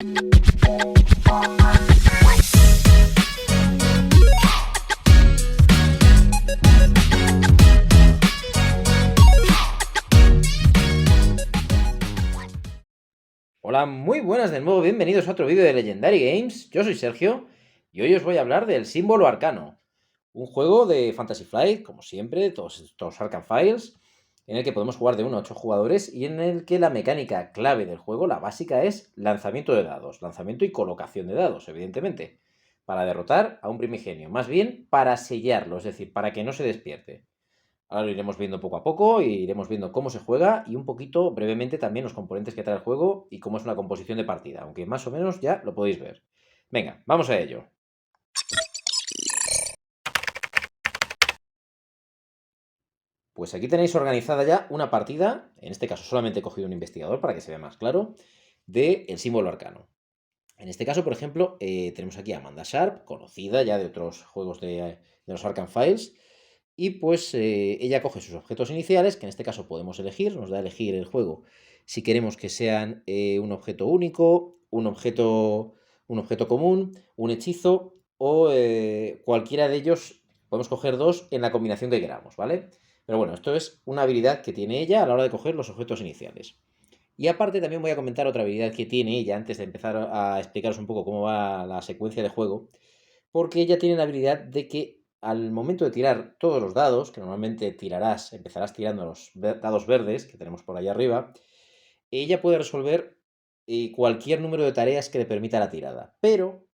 Hola, muy buenas de nuevo, bienvenidos a otro vídeo de Legendary Games. Yo soy Sergio y hoy os voy a hablar del Símbolo Arcano, un juego de Fantasy Flight, como siempre, todos estos Arkham Files, en el que podemos jugar de 1 a 8 jugadores y en el que la mecánica clave del juego, la básica, es lanzamiento de dados, lanzamiento y colocación de dados, evidentemente, para derrotar a un primigenio, más bien para sellarlo, es decir, para que no se despierte. Ahora lo iremos viendo poco a poco, y iremos viendo cómo se juega y un poquito brevemente también los componentes que trae el juego y cómo es una composición de partida, aunque más o menos ya lo podéis ver. Venga, vamos a ello. Pues aquí tenéis organizada ya una partida, en este caso solamente he cogido un investigador para que se vea más claro, del símbolo arcano. En este caso, por ejemplo, tenemos aquí a Amanda Sharp, conocida ya de otros juegos de los Arkham Files, y pues ella coge sus objetos iniciales, que en este caso podemos elegir, nos da a elegir el juego si queremos que sean un objeto único, un objeto común, un hechizo o cualquiera de ellos, podemos coger dos en la combinación que queramos, ¿vale? Pero bueno, esto es una habilidad que tiene ella a la hora de coger los objetos iniciales. Y aparte también voy a comentar otra habilidad que tiene ella antes de empezar a explicaros un poco cómo va la secuencia de juego, porque ella tiene la habilidad de que al momento de tirar todos los dados, que normalmente empezarás tirando los dados verdes que tenemos por ahí arriba, ella puede resolver cualquier número de tareas que le permita la tirada. Pero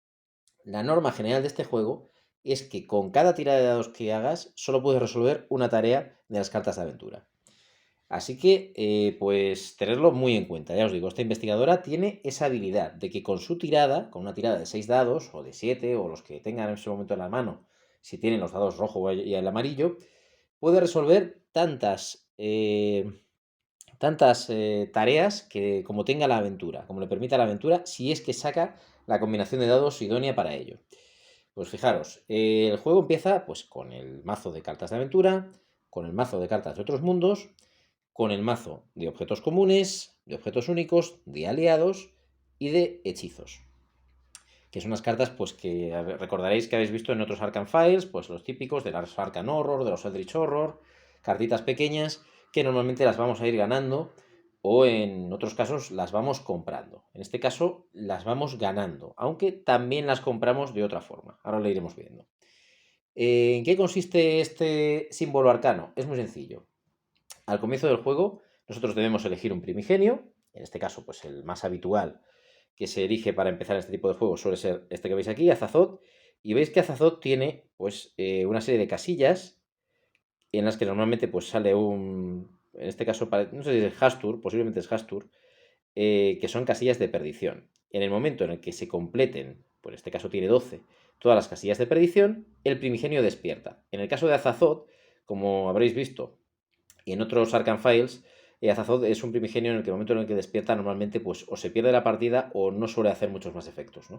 la norma general de este juego es que con cada tirada de dados que hagas, solo puedes resolver una tarea de las cartas de aventura. Así que, pues, tenerlo muy en cuenta. Ya os digo, esta investigadora tiene esa habilidad de que con su tirada, con una tirada de 6 dados, o de 7 o los que tengan en ese momento en la mano, si tienen los dados rojo y el amarillo, puede resolver tantas tareas que como tenga la aventura, como le permita la aventura, si es que saca la combinación de dados idónea para ello. Pues fijaros, el juego empieza pues con el mazo de cartas de aventura, con el mazo de cartas de otros mundos, con el mazo de objetos comunes, de objetos únicos, de aliados y de hechizos. Que son unas cartas pues que recordaréis que habéis visto en otros Arkham Files, pues los típicos de los Arkham Horror, de los Eldritch Horror, cartitas pequeñas que normalmente las vamos a ir ganando o en otros casos las vamos comprando. En este caso las vamos ganando, aunque también las compramos de otra forma. Ahora lo iremos viendo. ¿En qué consiste este símbolo arcano? Es muy sencillo. Al comienzo del juego, nosotros debemos elegir un primigenio, en este caso, pues el más habitual que se elige para empezar este tipo de juegos suele ser este que veis aquí, Azathoth, y veis que Azathoth tiene pues una serie de casillas en las que normalmente pues sale en este caso, no sé si es Hastur, posiblemente es Hastur, que son casillas de perdición. En el momento en el que se completen, por este caso tiene 12, todas las casillas de perdición, el primigenio despierta. En el caso de Azathoth, como habréis visto, y en otros Arkham Files, Azathoth es un primigenio en el que el momento en el que despierta normalmente pues o se pierde la partida o no suele hacer muchos más efectos, ¿no?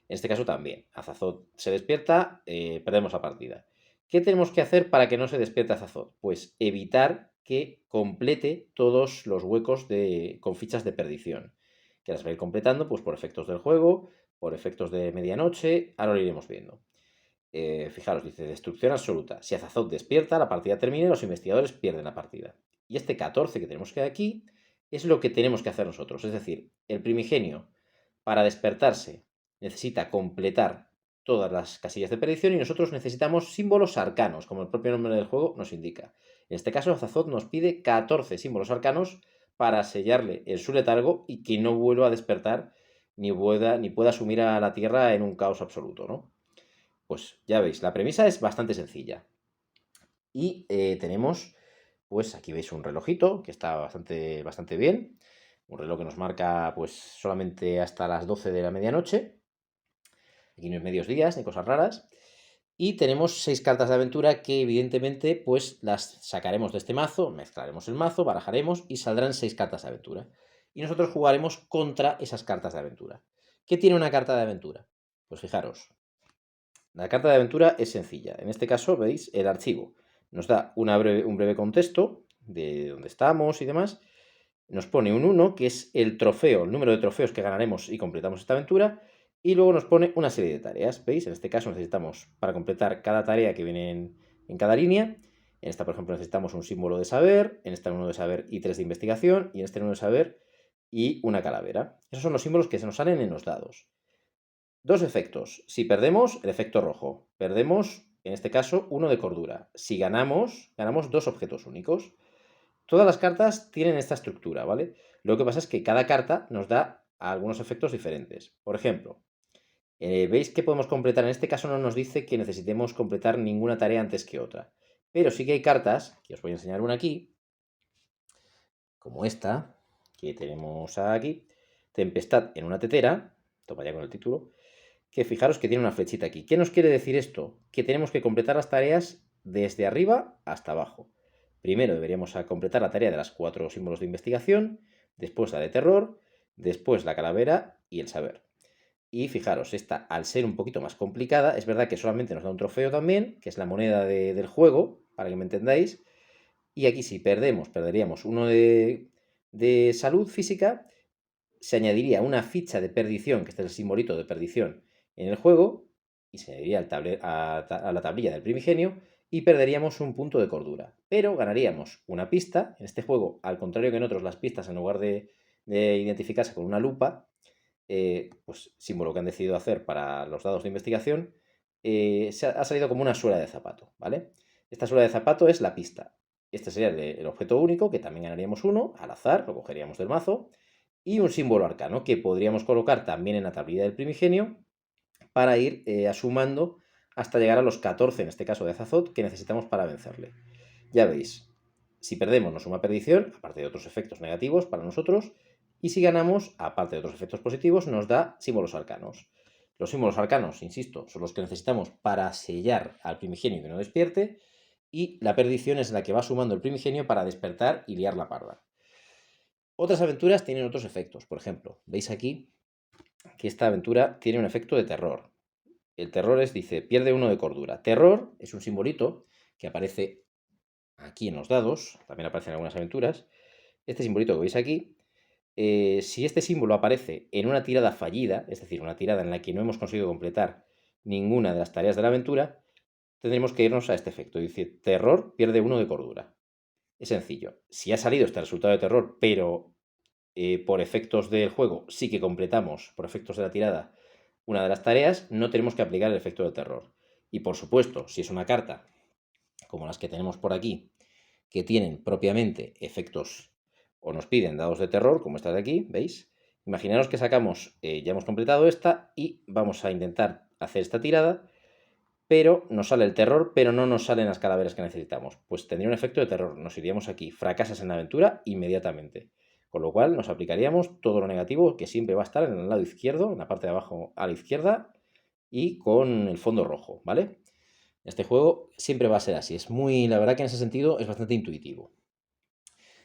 En este caso también, Azathoth se despierta, perdemos la partida. ¿Qué tenemos que hacer para que no se despierte Azathoth? Pues evitar que complete todos los huecos con fichas de perdición, que las va a ir completando pues, por efectos del juego, por efectos de medianoche, ahora lo iremos viendo. Fijaros, dice destrucción absoluta. Si Azathoth despierta, la partida termina y los investigadores pierden la partida. Y este 14 que tenemos que aquí es lo que tenemos que hacer nosotros. Es decir, el primigenio, para despertarse, necesita completar todas las casillas de perdición y nosotros necesitamos símbolos arcanos, como el propio nombre del juego nos indica. En este caso, Azathoth nos pide 14 símbolos arcanos para sellarle en su letargo y que no vuelva a despertar ni pueda sumir a la Tierra en un caos absoluto, ¿no? Pues ya veis, la premisa es bastante sencilla. Y tenemos, pues aquí veis un relojito que está bastante bien. Un reloj que nos marca pues solamente hasta las 12 de la medianoche. Aquí no hay medios días ni cosas raras. Y tenemos 6 cartas de aventura que evidentemente pues las sacaremos de este mazo, mezclaremos el mazo, barajaremos y saldrán 6 cartas de aventura. Y nosotros jugaremos contra esas cartas de aventura. ¿Qué tiene una carta de aventura? Pues fijaros, la carta de aventura es sencilla. En este caso, veis, el archivo nos da un breve contexto de dónde estamos y demás. nos pone un 1, que es el trofeo, el número de trofeos que ganaremos y completamos esta aventura, y luego nos pone una serie de tareas, ¿veis? En este caso necesitamos, para completar cada tarea que viene en cada línea, en esta, por ejemplo, necesitamos un símbolo de saber, en esta 1 de saber y 3 de investigación, y en este 1 de saber y una calavera. Esos son los símbolos que se nos salen en los dados. Dos efectos. Si perdemos, el efecto rojo. Perdemos, en este caso, 1 de cordura. Si ganamos, ganamos 2 objetos únicos. Todas las cartas tienen esta estructura, ¿vale? Lo que pasa es que cada carta nos da algunos efectos diferentes. Por ejemplo, veis que podemos completar, en este caso no nos dice que necesitemos completar ninguna tarea antes que otra. Pero sí que hay cartas, que os voy a enseñar una aquí, como esta, que tenemos aquí, Tempestad en una tetera, toma ya con el título, que fijaros que tiene una flechita aquí. ¿Qué nos quiere decir esto? Que tenemos que completar las tareas desde arriba hasta abajo. Primero deberíamos completar la tarea de las 4 símbolos de investigación, después la de terror, después la calavera y el saber. Y fijaros, esta al ser un poquito más complicada, es verdad que solamente nos da un trofeo también, que es la moneda del juego, para que me entendáis. Y aquí si perdemos, perderíamos uno de salud física, se añadiría una ficha de perdición, que este es el simbolito de perdición en el juego, y se añadiría a la tablilla del primigenio, y perderíamos un punto de cordura. Pero ganaríamos una pista. En este juego, al contrario que en otros, las pistas, en lugar de identificarse con una lupa, pues símbolo que han decidido hacer para los dados de investigación, ha salido como una suela de zapato, ¿vale? Esta suela de zapato es la pista. Este sería el objeto único, que también ganaríamos uno, al azar, lo cogeríamos del mazo, y un símbolo arcano, que podríamos colocar también en la tablilla del primigenio, para ir sumando hasta llegar a los 14, en este caso de Azathoth, que necesitamos para vencerle. Ya veis, si perdemos nos suma perdición, aparte de otros efectos negativos para nosotros, y si ganamos, aparte de otros efectos positivos, nos da símbolos arcanos. Los símbolos arcanos, insisto, son los que necesitamos para sellar al primigenio que no despierte, y la perdición es la que va sumando el primigenio para despertar y liar la parda. Otras aventuras tienen otros efectos. Por ejemplo, veis aquí que esta aventura tiene un efecto de terror. El terror dice, pierde 1 de cordura. Terror es un simbolito que aparece aquí en los dados, también aparece en algunas aventuras. Este simbolito que veis aquí, si este símbolo aparece en una tirada fallida, es decir, una tirada en la que no hemos conseguido completar ninguna de las tareas de la aventura, tendremos que irnos a este efecto. Es decir, terror pierde 1 de cordura. Es sencillo. Si ha salido este resultado de terror, pero por efectos del juego sí que completamos, por efectos de la tirada, una de las tareas, no tenemos que aplicar el efecto de terror. Y por supuesto, si es una carta como las que tenemos por aquí, que tienen propiamente efectos o nos piden dados de terror, como esta de aquí, ¿veis? Imaginaros que sacamos, ya hemos completado esta y vamos a intentar hacer esta tirada, pero nos sale el terror, pero no nos salen las calaveras que necesitamos. Pues tendría un efecto de terror, nos iríamos aquí, fracasas en la aventura inmediatamente. Con lo cual nos aplicaríamos todo lo negativo que siempre va a estar en el lado izquierdo, en la parte de abajo a la izquierda y con el fondo rojo, ¿vale? Este juego siempre va a ser así, es muy, la verdad que en ese sentido es bastante intuitivo.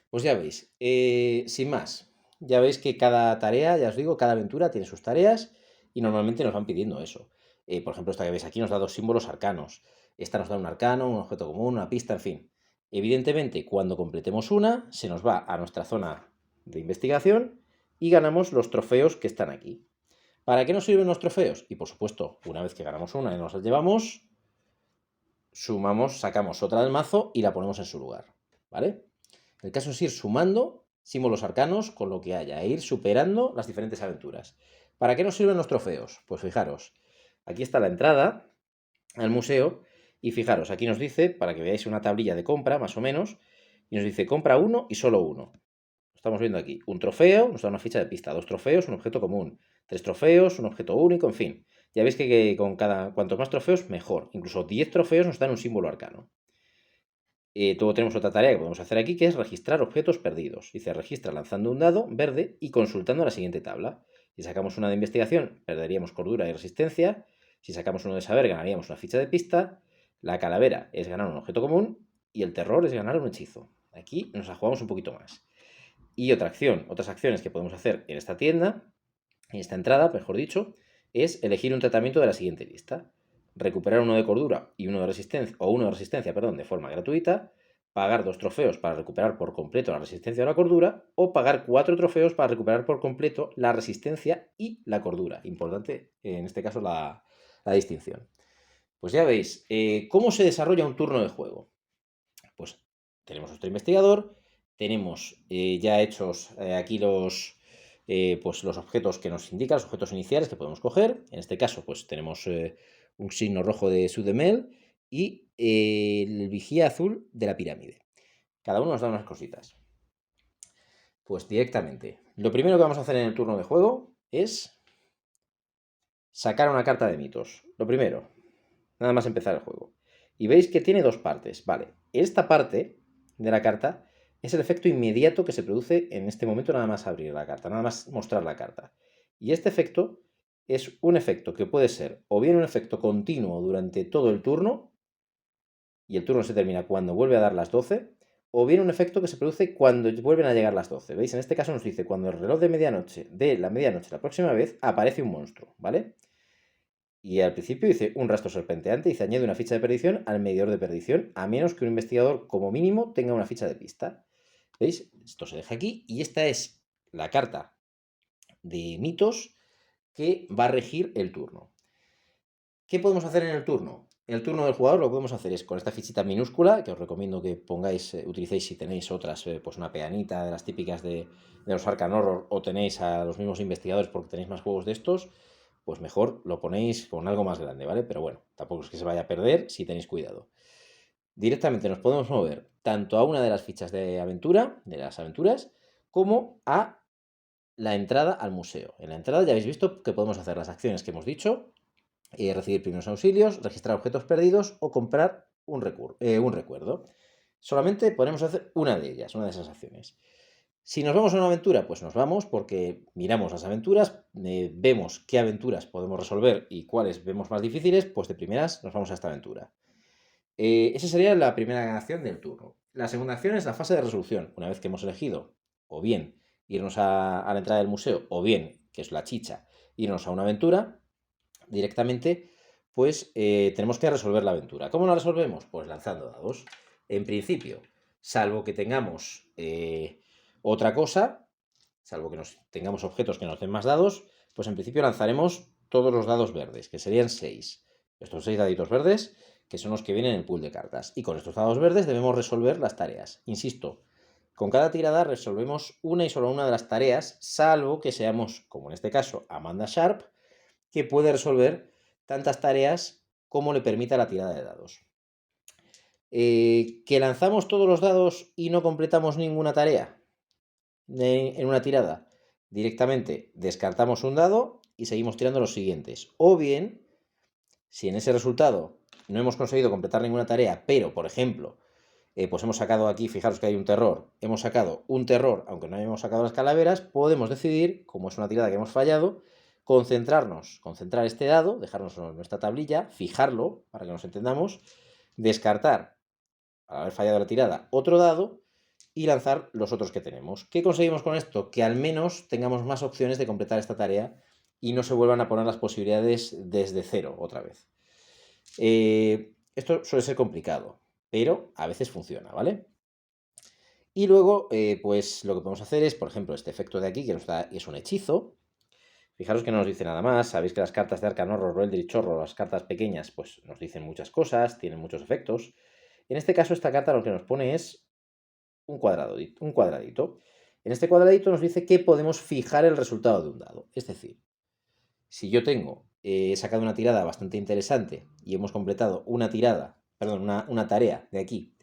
Pues ya veis, sin más, ya veis que cada tarea, ya os digo, cada aventura tiene sus tareas y normalmente nos van pidiendo eso. Por ejemplo, esta que veis aquí nos da 2 símbolos arcanos. Esta nos da un arcano, un objeto común, una pista, en fin. Evidentemente, cuando completemos una, se nos va a nuestra zona de investigación y ganamos los trofeos que están aquí. ¿Para qué nos sirven los trofeos? Y por supuesto, una vez que ganamos una y nos la llevamos, sumamos, sacamos otra del mazo y la ponemos en su lugar, ¿vale? El caso es ir sumando símbolos arcanos con lo que haya, e ir superando las diferentes aventuras. ¿Para qué nos sirven los trofeos? Pues fijaros, aquí está la entrada al museo y fijaros, aquí nos dice, para que veáis una tablilla de compra más o menos, y nos dice compra uno y solo uno. Estamos viendo aquí, un trofeo, nos da una ficha de pista, 2 trofeos, un objeto común, 3 trofeos, un objeto único, en fin. Ya veis que con cuantos más trofeos, mejor. Incluso 10 trofeos nos dan un símbolo arcano. Luego tenemos otra tarea que podemos hacer aquí, que es registrar objetos perdidos. Dice, registra lanzando un dado verde y consultando la siguiente tabla. Si sacamos una de investigación, perderíamos cordura y resistencia. Si sacamos uno de saber, ganaríamos una ficha de pista. La calavera es ganar un objeto común y el terror es ganar un hechizo. Aquí nos la jugamos un poquito más. Y otras acciones que podemos hacer en esta tienda, en esta entrada, mejor dicho, es elegir un tratamiento de la siguiente lista. Recuperar uno de cordura y uno de resistencia, perdón, de forma gratuita, pagar 2 trofeos para recuperar por completo la resistencia o la cordura, o pagar 4 trofeos para recuperar por completo la resistencia y la cordura. Importante, en este caso, la distinción. Pues ya veis, ¿cómo se desarrolla un turno de juego? Pues tenemos nuestro investigador, tenemos ya hechos aquí pues los objetos que nos indican, los objetos iniciales que podemos coger. En este caso, pues tenemos un signo rojo de Sudemel y el vigía azul de la pirámide. Cada uno nos da unas cositas. Pues directamente, lo primero que vamos a hacer en el turno de juego es sacar una carta de mitos. Lo primero, nada más empezar el juego. Y veis que tiene dos partes. Vale, esta parte de la carta es el efecto inmediato que se produce en este momento nada más abrir la carta, nada más mostrar la carta. Y este efecto es un efecto que puede ser o bien un efecto continuo durante todo el turno, y el turno se termina cuando vuelve a dar las 12, o bien un efecto que se produce cuando vuelven a llegar las 12. ¿Veis? En este caso nos dice cuando el reloj de la medianoche la próxima vez aparece un monstruo, ¿vale? Y al principio dice un rastro serpenteante y dice añade una ficha de perdición al medidor de perdición, a menos que un investigador como mínimo tenga una ficha de pista. ¿Veis? Esto se deja aquí y esta es la carta de mitos que va a regir el turno. ¿Qué podemos hacer en el turno? En el turno del jugador lo que podemos hacer es con esta fichita minúscula, que os recomiendo que pongáis, utilicéis si tenéis otras, pues una peanita de las típicas de los Arkham Horror, o tenéis a los mismos investigadores porque tenéis más juegos de estos, pues mejor lo ponéis con algo más grande, ¿vale? Pero bueno, tampoco es que se vaya a perder si tenéis cuidado. Directamente nos podemos mover tanto a una de las fichas de aventura, de las aventuras, como a la entrada al museo. En la entrada ya habéis visto que podemos hacer las acciones que hemos dicho, recibir primeros auxilios, registrar objetos perdidos o comprar un recuerdo. Solamente podemos hacer una de ellas, una de esas acciones. Si nos vamos a una aventura, pues nos vamos porque miramos las aventuras, vemos qué aventuras podemos resolver y cuáles vemos más difíciles, pues de primeras nos vamos a esta aventura. Esa sería la primera acción del turno. La segunda acción es la fase de resolución. Una vez que hemos elegido o bien irnos a la entrada del museo o bien, que es la chicha, irnos a una aventura, directamente, pues tenemos que resolver la aventura. ¿Cómo la resolvemos? Pues lanzando dados. En principio, salvo que tengamos otra cosa, salvo que tengamos objetos que nos den más dados, pues en principio lanzaremos todos los dados verdes, que serían 6. Estos 6 daditos verdes, que son los que vienen en el pool de cartas. Y con estos dados verdes debemos resolver las tareas. Insisto, con cada tirada resolvemos una y solo una de las tareas, salvo que seamos, como en este caso, Amanda Sharp, que puede resolver tantas tareas como le permita la tirada de dados. ¿Que lanzamos todos los dados y no completamos ninguna tarea en una tirada? Directamente descartamos un dado y seguimos tirando los siguientes. O bien, si en ese resultado no hemos conseguido completar ninguna tarea, pero, por ejemplo, pues hemos sacado aquí, fijaros que hay un terror, hemos sacado un terror, aunque no hayamos sacado las calaveras, podemos decidir, como es una tirada que hemos fallado, concentrar este dado, dejarnos en nuestra tablilla, fijarlo, para que nos entendamos, descartar, al haber fallado la tirada, otro dado y lanzar los otros que tenemos. ¿Qué conseguimos con esto? Que al menos tengamos más opciones de completar esta tarea y no se vuelvan a poner las posibilidades desde cero otra vez. Esto suele ser complicado, pero a veces funciona, ¿vale? Y luego, pues lo que podemos hacer es, por ejemplo, este efecto de aquí, que nos da, es un hechizo. Fijaros que no nos dice nada más. Sabéis que las cartas de Arkham Horror, Eldritch Horror, las cartas pequeñas, pues nos dicen muchas cosas, tienen muchos efectos. En este caso, esta carta lo que nos pone es un cuadradito. En este cuadradito nos dice que podemos fijar el resultado de un dado. Es decir, si yo he sacado una tirada bastante interesante y hemos completado una tarea de aquí,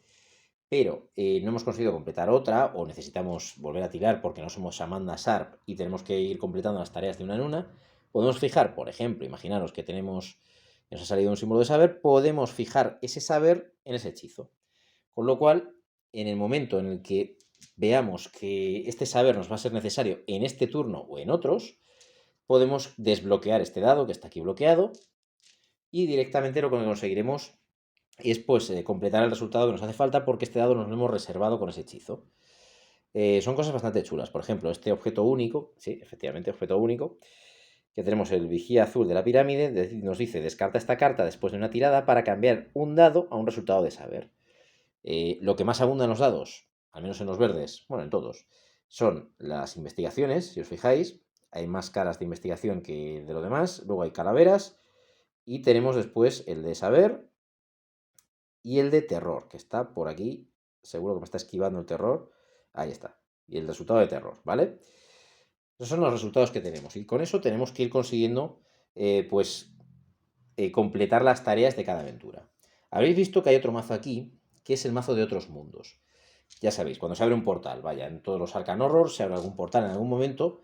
pero no hemos conseguido completar otra o necesitamos volver a tirar porque no somos Amanda Sharp y tenemos que ir completando las tareas de una en una, podemos fijar, por ejemplo, imaginaros que nos ha salido un símbolo de saber, podemos fijar ese saber en ese hechizo. Con lo cual, en el momento en el que veamos que este saber nos va a ser necesario en este turno o en otros, podemos desbloquear este dado que está aquí bloqueado y directamente lo que conseguiremos es pues completar el resultado que nos hace falta porque este dado nos lo hemos reservado con ese hechizo. Son cosas bastante chulas. Por ejemplo, este objeto único, sí, efectivamente, objeto único, que tenemos el vigía azul de la pirámide, nos dice descarta esta carta después de una tirada para cambiar un dado a un resultado de saber. Lo que más abunda en los dados, al menos en los verdes, bueno, en todos, son las investigaciones, si os fijáis. Hay más caras de investigación que de lo demás. Luego hay calaveras. Y tenemos después el de saber y el de terror, que está por aquí. Seguro que me está esquivando el terror. Ahí está. Y el resultado de terror, ¿vale? Esos son los resultados que tenemos. Y con eso tenemos que ir consiguiendo, pues, completar las tareas de cada aventura. Habréis visto que hay otro mazo aquí, que es el mazo de otros mundos. Ya sabéis, cuando se abre un portal, vaya, en todos los Arcan Horror se abre algún portal en algún momento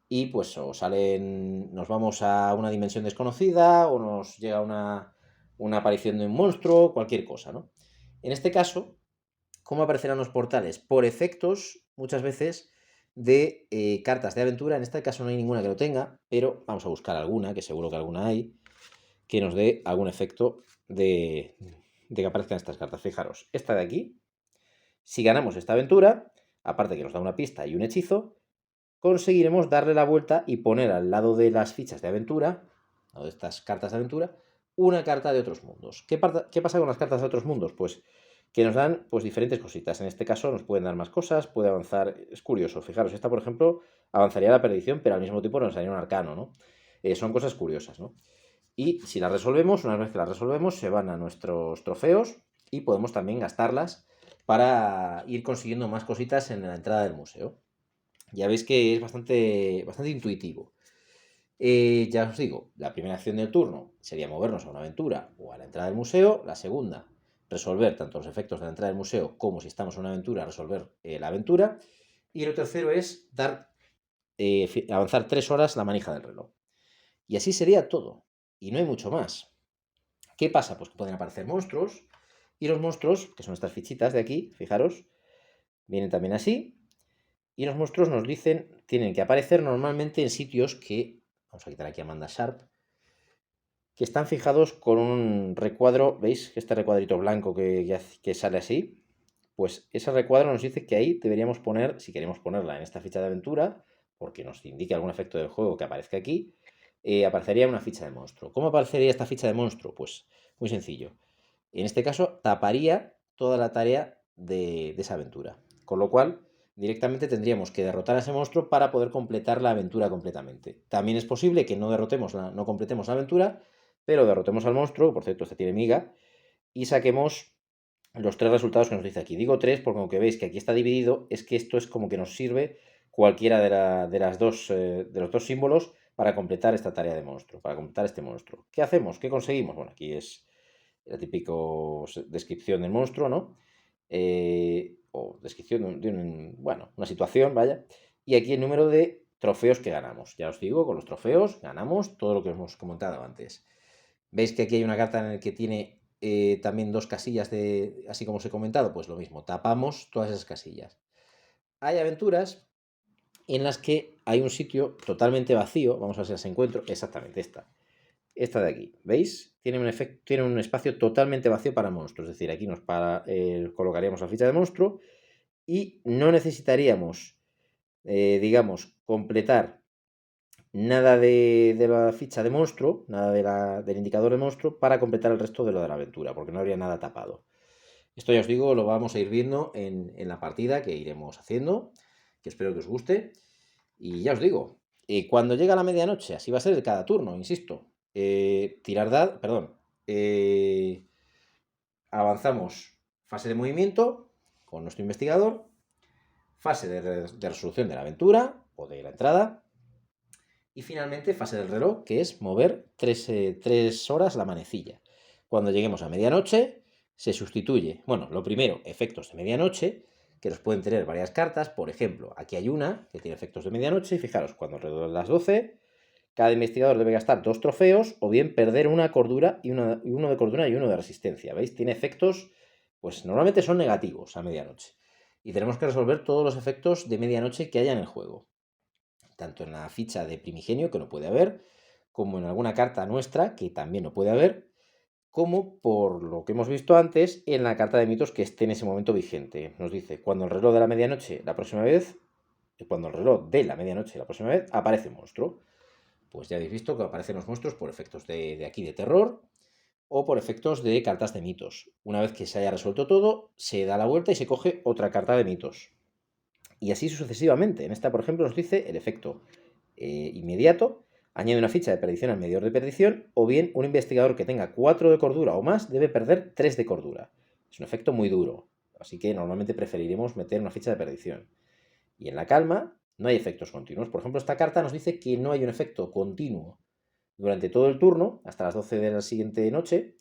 y pues o salen, nos vamos a una dimensión desconocida o nos llega una aparición de un monstruo, cualquier cosa, ¿no? En este caso, ¿cómo aparecerán los portales? Por efectos, muchas veces, de cartas de aventura. En este caso no hay ninguna que lo tenga, pero vamos a buscar alguna, que seguro que alguna hay, que nos dé algún efecto de que aparezcan estas cartas. Fijaros, esta de aquí, si ganamos esta aventura, aparte que nos da una pista y un hechizo, conseguiremos darle la vuelta y poner al lado de las fichas de aventura, o de estas cartas de aventura, una carta de otros mundos. ¿Qué pasa con las cartas de otros mundos? Pues que nos dan pues diferentes cositas. En este caso nos pueden dar más cosas, puede avanzar. Es curioso, fijaros, esta por ejemplo avanzaría a la perdición, pero al mismo tiempo nos daría un arcano, ¿no? Son cosas curiosas, ¿no? Y si las resolvemos, una vez que las resolvemos, se van a nuestros trofeos y podemos también gastarlas para ir consiguiendo más cositas en la entrada del museo. Ya veis que es bastante intuitivo. Ya os digo, la primera acción del turno sería movernos a una aventura o a la entrada del museo. La segunda, resolver tanto los efectos de la entrada del museo como si estamos en una aventura, resolver la aventura. Y lo tercero es avanzar 3 horas la manija del reloj. Y así sería todo. Y no hay mucho más. ¿Qué pasa? Pues que pueden aparecer monstruos. Y los monstruos, que son estas fichitas de aquí, fijaros, vienen también así. Y los monstruos nos dicen, tienen que aparecer normalmente en sitios que, vamos a quitar aquí a Amanda Sharp, que están fijados con un recuadro, ¿veis? Este recuadrito blanco que sale así. Pues ese recuadro nos dice que ahí deberíamos poner, si queremos ponerla en esta ficha de aventura, porque nos indique algún efecto del juego que aparezca aquí, aparecería una ficha de monstruo. ¿Cómo aparecería esta ficha de monstruo? Pues muy sencillo. En este caso, taparía toda la tarea de esa aventura. Con lo cual, directamente tendríamos que derrotar a ese monstruo para poder completar la aventura completamente. También es posible que no completemos la aventura, pero derrotemos al monstruo, por cierto, este tiene miga, y saquemos los 3 resultados que nos dice aquí. Digo 3 porque aunque veis que aquí está dividido, es que esto es como que nos sirve cualquiera de los dos símbolos para completar esta tarea de monstruo, para completar este monstruo. ¿Qué hacemos? ¿Qué conseguimos? Bueno, aquí es la típica descripción del monstruo, ¿no? O descripción bueno, una situación, vaya. Y aquí el número de trofeos que ganamos. Ya os digo, con los trofeos ganamos todo lo que hemos comentado antes. Veis que aquí hay una carta en la que tiene también 2 casillas así como os he comentado, pues lo mismo, tapamos todas esas casillas. Hay aventuras en las que hay un sitio totalmente vacío, vamos a ver si las encuentro, exactamente esta de aquí, ¿veis? Tiene un espacio totalmente vacío para monstruos, es decir, aquí colocaríamos la ficha de monstruo y no necesitaríamos, digamos, completar nada de la ficha de monstruo, nada del indicador de monstruo para completar el resto de lo de la aventura, porque no habría nada tapado. Esto ya os digo, lo vamos a ir viendo en la partida que iremos haciendo, que espero que os guste. Y ya os digo, cuando llega la medianoche, así va a ser de cada turno, insisto, eh, avanzamos fase de movimiento con nuestro investigador, fase de resolución de la aventura o de la entrada, y finalmente fase del reloj, que es mover 3 horas la manecilla. Cuando lleguemos a medianoche, se sustituye, bueno, lo primero, efectos de medianoche, que los pueden tener varias cartas. Por ejemplo, aquí hay una que tiene efectos de medianoche, y fijaros, cuando alrededor de las 12, cada investigador debe gastar 2 trofeos, o bien perder una cordura y uno de cordura y uno de resistencia. ¿Veis? Tiene efectos, pues normalmente son negativos a medianoche. Y tenemos que resolver todos los efectos de medianoche que haya en el juego, tanto en la ficha de primigenio, que no puede haber, como en alguna carta nuestra, que también no puede haber, como por lo que hemos visto antes, en la carta de mitos que esté en ese momento vigente. Nos dice, cuando el reloj de la medianoche la próxima vez, cuando el reloj de la medianoche la próxima vez, aparece un monstruo. Pues ya habéis visto que aparecen los monstruos por efectos de aquí de terror, o por efectos de cartas de mitos. Una vez que se haya resuelto todo, se da la vuelta y se coge otra carta de mitos. Y así sucesivamente. En esta, por ejemplo, nos dice el efecto inmediato, añade una ficha de perdición al medidor de perdición, o bien un investigador que tenga 4 de cordura o más debe perder 3 de cordura. Es un efecto muy duro, así que normalmente preferiremos meter una ficha de perdición. Y en la calma no hay efectos continuos. Por ejemplo, esta carta nos dice que no hay un efecto continuo durante todo el turno, hasta las 12 de la siguiente noche,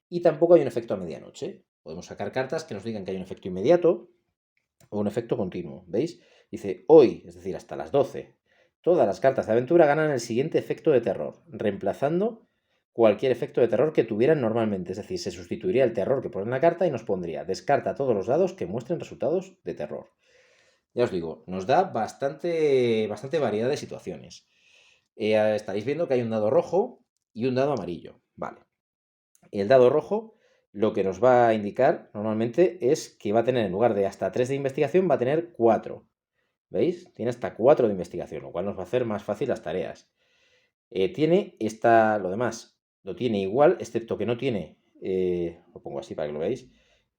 y tampoco hay un efecto a medianoche. Podemos sacar cartas que nos digan que hay un efecto inmediato o un efecto continuo. ¿Veis? Dice hoy, es decir, hasta las 12. Todas las cartas de aventura ganan el siguiente efecto de terror, reemplazando cualquier efecto de terror que tuvieran normalmente. Es decir, se sustituiría el terror que pone en la carta y nos pondría descarta todos los dados que muestren resultados de terror. Ya os digo, nos da bastante variedad de situaciones. Estaréis viendo que hay un dado rojo y un dado amarillo. Vale. El dado rojo lo que nos va a indicar normalmente es que va a tener, en lugar de hasta 3 de investigación, va a tener 4. ¿Veis? Tiene hasta 4 de investigación, lo cual nos va a hacer más fácil las tareas. Lo demás, lo tiene igual, excepto que no tiene, lo pongo así para que lo veáis,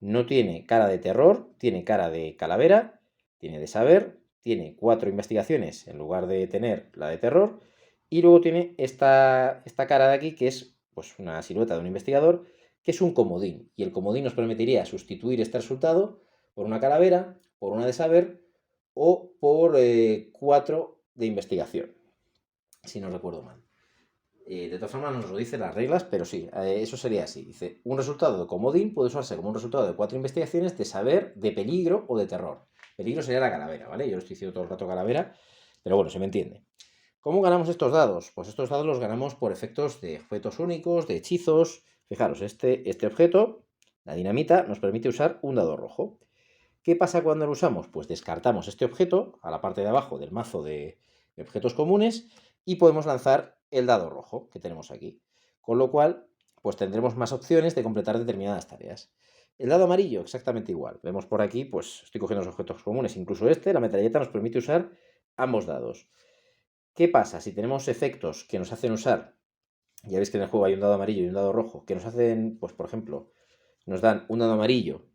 no tiene cara de terror, tiene cara de calavera, tiene de saber, tiene 4 investigaciones en lugar de tener la de terror, y luego tiene esta cara de aquí que es pues una silueta de un investigador, que es un comodín, y el comodín nos permitiría sustituir este resultado por una calavera, por una de saber o por 4 de investigación, si no recuerdo mal. De todas formas nos lo dicen las reglas, pero sí, eso sería así. Dice, un resultado de comodín puede usarse como un resultado de 4 investigaciones de saber, de peligro o de terror. Peligro sería la calavera, ¿vale? Yo lo estoy diciendo todo el rato calavera, pero bueno, se me entiende. ¿Cómo ganamos estos dados? Pues estos dados los ganamos por efectos de objetos únicos, de hechizos. Fijaros, este objeto, la dinamita, nos permite usar un dado rojo. ¿Qué pasa cuando lo usamos? Pues descartamos este objeto a la parte de abajo del mazo de objetos comunes y podemos lanzar el dado rojo que tenemos aquí. Con lo cual, pues tendremos más opciones de completar determinadas tareas. El dado amarillo, exactamente igual. Vemos por aquí, pues estoy cogiendo los objetos comunes, incluso la metralleta nos permite usar ambos dados. ¿Qué pasa? Si tenemos efectos que nos hacen usar, ya veis que en el juego hay un dado amarillo y un dado rojo, que nos hacen, pues por ejemplo, nos dan un dado amarillo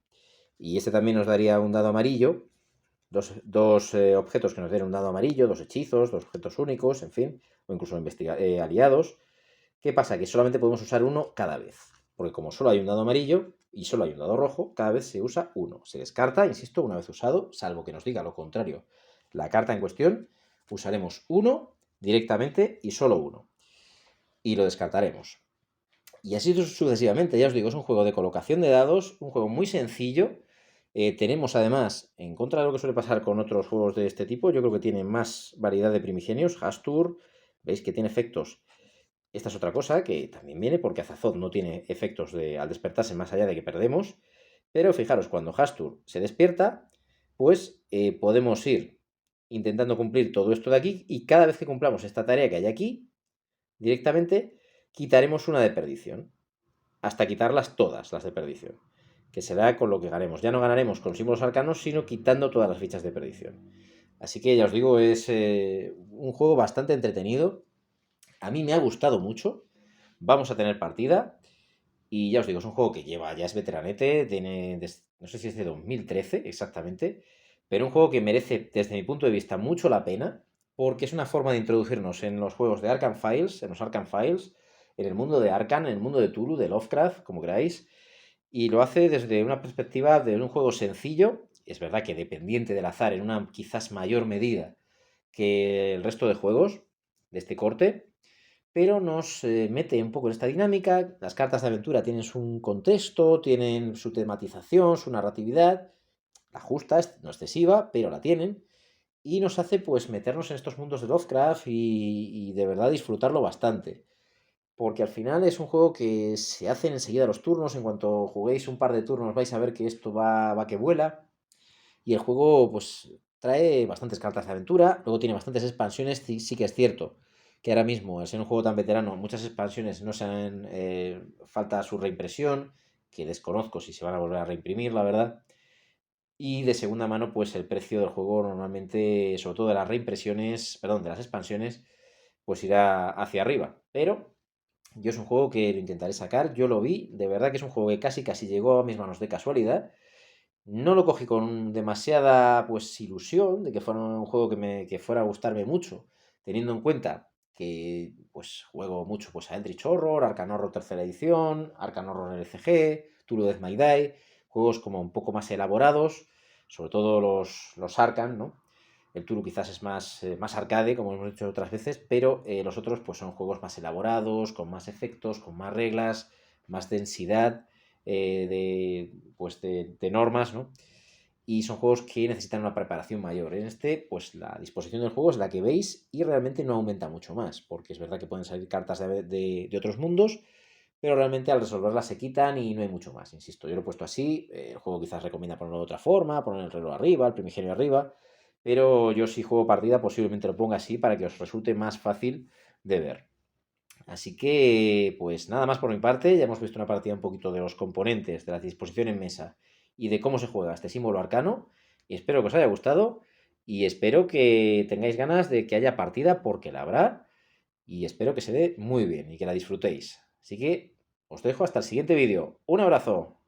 y este también nos daría un dado amarillo, dos objetos que nos den un dado amarillo, dos hechizos, dos objetos únicos, en fin, o incluso aliados. ¿Qué pasa? Que solamente podemos usar uno cada vez, porque como solo hay un dado amarillo y solo hay un dado rojo, cada vez se usa uno. Se descarta, insisto, una vez usado, salvo que nos diga lo contrario. La carta en cuestión, usaremos uno directamente y solo uno. Y lo descartaremos. Y así sucesivamente, ya os digo, es un juego de colocación de dados, un juego muy sencillo. Tenemos además, en contra de lo que suele pasar con otros juegos de este tipo, yo creo que tiene más variedad de primigenios. Hastur, veis que tiene efectos. Esta es otra cosa que también viene porque Azazoth no tiene efectos al despertarse más allá de que perdemos. Pero fijaros, cuando Hastur se despierta, pues podemos ir intentando cumplir todo esto de aquí y cada vez que cumplamos esta tarea que hay aquí, directamente quitaremos una de perdición hasta quitarlas todas, las de perdición, que será con lo que ganemos. Ya no ganaremos con símbolos arcanos, sino quitando todas las fichas de perdición. Así que ya os digo, es un juego bastante entretenido. A mí me ha gustado mucho. Vamos a tener partida. Y ya os digo, es un juego que ya es veteranete, no sé si es de 2013 exactamente, pero un juego que merece, desde mi punto de vista, mucho la pena, porque es una forma de introducirnos en los juegos de Arkham Files, en los Arkham Files, en el mundo de Arkham, en el mundo de Tulu, de Lovecraft, como queráis, y lo hace desde una perspectiva de un juego sencillo, es verdad que dependiente del azar en una quizás mayor medida que el resto de juegos de este corte, pero nos mete un poco en esta dinámica. Las cartas de aventura tienen su contexto, tienen su tematización, su narratividad, la justa, no excesiva, pero la tienen, y nos hace pues meternos en estos mundos de Lovecraft y de verdad disfrutarlo bastante. Porque al final es un juego que se hacen enseguida los turnos, en cuanto juguéis un par de turnos vais a ver que esto va que vuela, y el juego pues trae bastantes cartas de aventura, luego tiene bastantes expansiones, sí que es cierto que ahora mismo, al ser un juego tan veterano, muchas expansiones no se han... falta su reimpresión, que desconozco si se van a volver a reimprimir, la verdad. Y de segunda mano, pues el precio del juego normalmente, sobre todo de las reimpresiones, perdón, de las expansiones, pues irá hacia arriba. Pero Yo es un juego que lo intentaré sacar, yo lo vi, de verdad que es un juego que casi llegó a mis manos de casualidad. No lo cogí con demasiada pues ilusión de que fuera un juego que fuera a gustarme mucho, teniendo en cuenta que pues juego mucho pues a Eldritch Horror, Arkham Horror tercera edición, Arkham Horror LCG, Tulu Death May Die, juegos como un poco más elaborados, sobre todo los Arkham, ¿no? El Tulu quizás es más arcade, como hemos dicho otras veces, pero los otros pues son juegos más elaborados, con más efectos, con más reglas, más densidad de normas, ¿no? Y son juegos que necesitan una preparación mayor. En este, pues la disposición del juego es la que veis y realmente no aumenta mucho más, porque es verdad que pueden salir cartas de otros mundos, pero realmente al resolverlas se quitan y no hay mucho más. Insisto, yo lo he puesto así, el juego quizás recomienda ponerlo de otra forma, poner el reloj arriba, el primigenio arriba, pero yo si juego partida posiblemente lo ponga así para que os resulte más fácil de ver. Así que, pues nada más por mi parte, ya hemos visto una partida un poquito de los componentes, de la disposición en mesa y de cómo se juega este símbolo arcano. Y espero que os haya gustado y espero que tengáis ganas de que haya partida porque la habrá y espero que se dé muy bien y que la disfrutéis. Así que os dejo hasta el siguiente vídeo. Un abrazo.